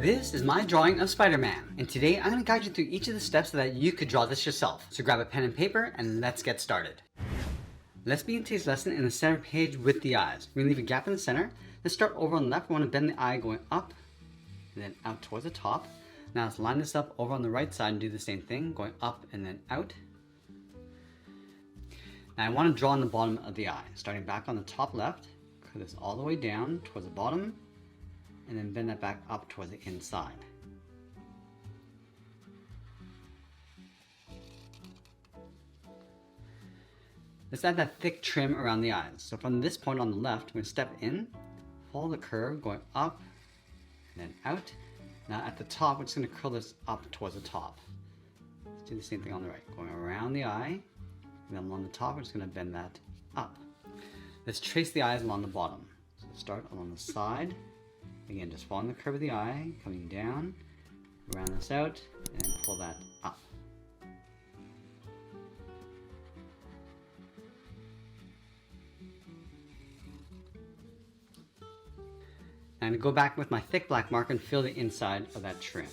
This is my drawing of Spider-Man, and today I'm going to guide you through each of the steps so that you could draw this yourself. So grab a pen and paper and let's get started. Let's begin today's lesson in the center page with the eyes. We're going to leave a gap in the center. Let's start over on the left. We want to bend the eye going up and then out towards the top. Now let's line this up over on the right side and do the same thing, going up and then out. Now I want to draw on the bottom of the eye, starting back on the top left, curve this all the way down towards the bottom, and then bend that back up towards the inside. Let's add that thick trim around the eyes. So from this point on the left, we're going to step in, follow the curve, going up and then out. Now at the top, we're just going to curl this up towards the top. Let's do the same thing on the right, going around the eye, and then along the top, we're just going to bend that up. Let's trace the eyes along the bottom. So start along the side. Again, just following the curve of the eye, coming down, round this out, and pull that up. Now I'm going to go back with my thick black marker and fill the inside of that trim.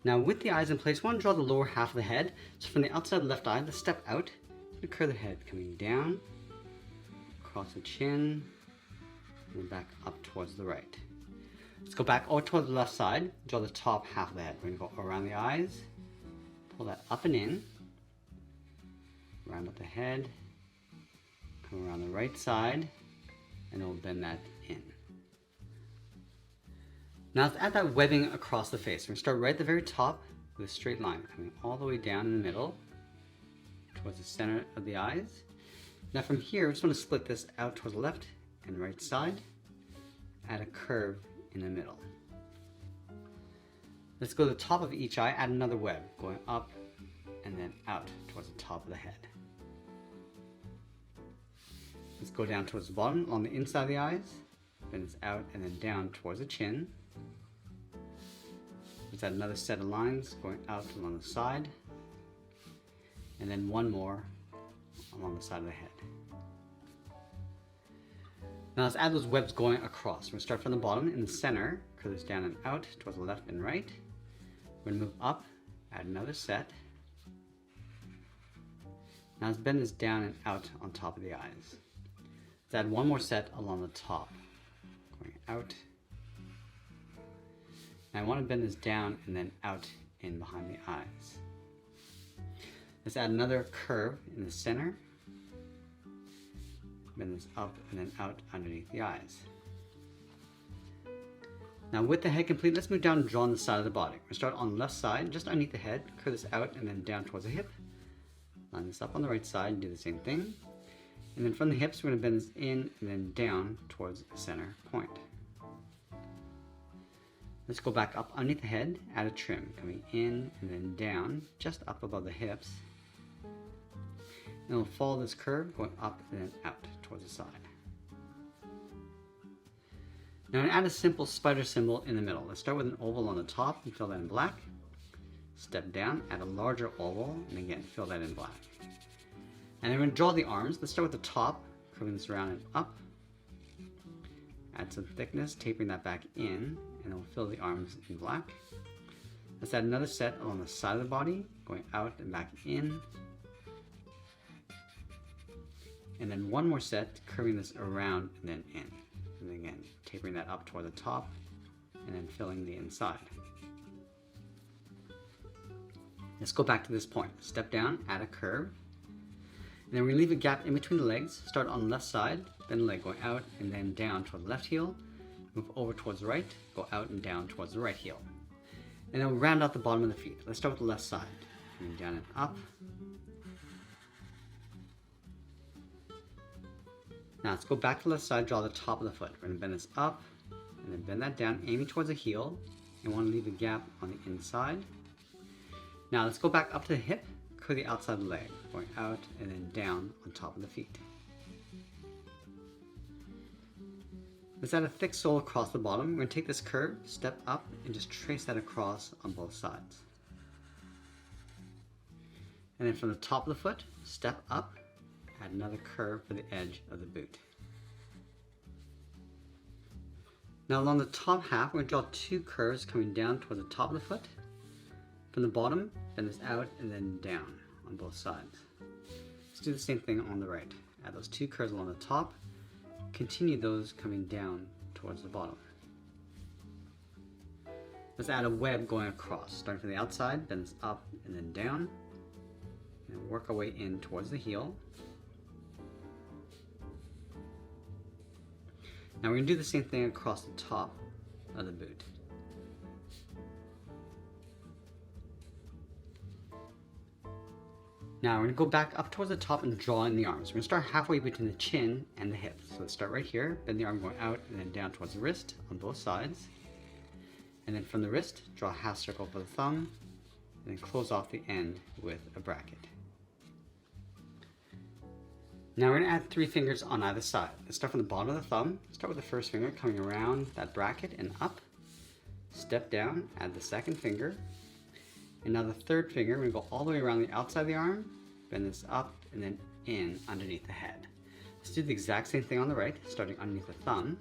Now with the eyes in place, we want to draw the lower half of the head. So from the outside of the left eye, let's step out and curve the head, coming down, across the chin, and then back up towards the right. Let's go back over towards the left side, draw the top half of the head. We're going to go around the eyes, pull that up and in, round up the head, come around the right side, and we'll bend that in. Now let's add that webbing across the face. We're going to start right at the very top with a straight line coming all the way down in the middle towards the center of the eyes. Now from here, we just want to split this out towards the left and right side, add a curve in the middle. Let's go to the top of each eye, add another web going up and then out towards the top of the head. Let's go down towards the bottom along the inside of the eyes, bend this out and then down towards the chin. Let's add another set of lines going out along the side, and then one more along the side of the head. Now let's add those webs going across. We're going to start from the bottom in the center, curve this down and out towards the left and right. We're going to move up, add another set. Now let's bend this down and out on top of the eyes. Let's add one more set along the top, going out. Now I want to bend this down and then out in behind the eyes. Let's add another curve in the center. Bend this up and then out underneath the eyes. Now with the head complete, let's move down and draw on the side of the body. We're going to start on the left side, just underneath the head, curve this out and then down towards the hip. Line this up on the right side and do the same thing. And then from the hips, we're going to bend this in and then down towards the center point. Let's go back up underneath the head, add a trim, coming in and then down, just up above the hips. And we'll follow this curve, going up and then out towards the side. Now I'm going to add a simple spider symbol in the middle. Let's start with an oval on the top and fill that in black. Step down, add a larger oval, and again, fill that in black. And then we're going to draw the arms. Let's start with the top, curving this around and up. Add some thickness, tapering that back in, and we'll fill the arms in black. Let's add another set along the side of the body, going out and back in. And then one more set, curving this around and then in. And again, tapering that up toward the top, and then filling the inside. Let's go back to this point. Step down, add a curve. And then we leave a gap in between the legs. Start on the left side, then the leg going out and then down toward the left heel. Move over towards the right, go out and down towards the right heel. And then we'll round out the bottom of the feet. Let's start with the left side. coming down and up. Now let's go back to the left side, draw the top of the foot. We're going to bend this up and then bend that down, aiming towards the heel. You want to leave a gap on the inside. Now let's go back up to the hip, curve the outside leg, going out and then down on top of the feet. Let's add a thick sole across the bottom. We're going to take this curve, step up, and just trace that across on both sides. And then from the top of the foot, step up, add another curve for the edge of the boot. Now along the top half, we're going to draw two curves coming down towards the top of the foot. From the bottom, bend this out and then down on both sides. Let's do the same thing on the right. Add those two curves along the top. Continue those coming down towards the bottom. Let's add a web going across. Starting from the outside, bend this up and then down. And work our way in towards the heel. Now we're going to do the same thing across the top of the boot. Now we're going to go back up towards the top and draw in the arms. We're going to start halfway between the chin and the hips. So let's start right here, bend the arm going out and then down towards the wrist on both sides. And then from the wrist, draw a half circle for the thumb, and then close off the end with a bracket. Now we're going to add 3 fingers on either side. Let's start from the bottom of the thumb. Start with the first finger coming around that bracket and up. Step down, add the second finger. And now the third finger, we're going to go all the way around the outside of the arm, bend this up, and then in underneath the head. Let's do the exact same thing on the right, starting underneath the thumb.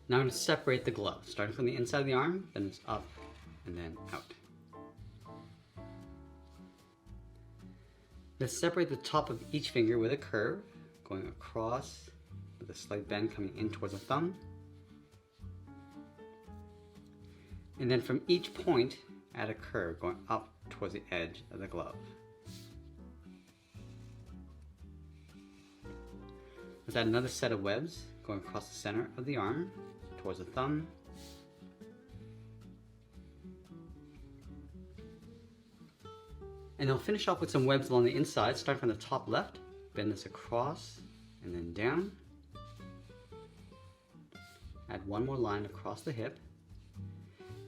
Now I'm going to separate the glove, starting from the inside of the arm, bend this up, and then out. Let's separate the top of each finger with a curve, going across with a slight bend coming in towards the thumb. And then from each point, add a curve going up towards the edge of the glove. Let's add another set of webs going across the center of the arm towards the thumb. And I'll finish off with some webs along the inside, starting from the top left, bend this across and then down. Add one more line across the hip.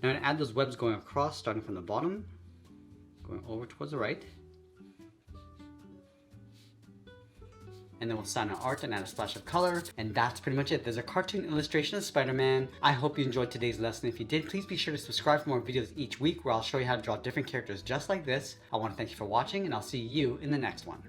Now I'm going to add those webs going across, starting from the bottom, going over towards the right. And then we'll sign our art and add a splash of color. And that's pretty much it. There's a cartoon illustration of Spider-Man. I hope you enjoyed today's lesson. If you did, please be sure to subscribe for more videos each week where I'll show you how to draw different characters just like this. I want to thank you for watching, and I'll see you in the next one.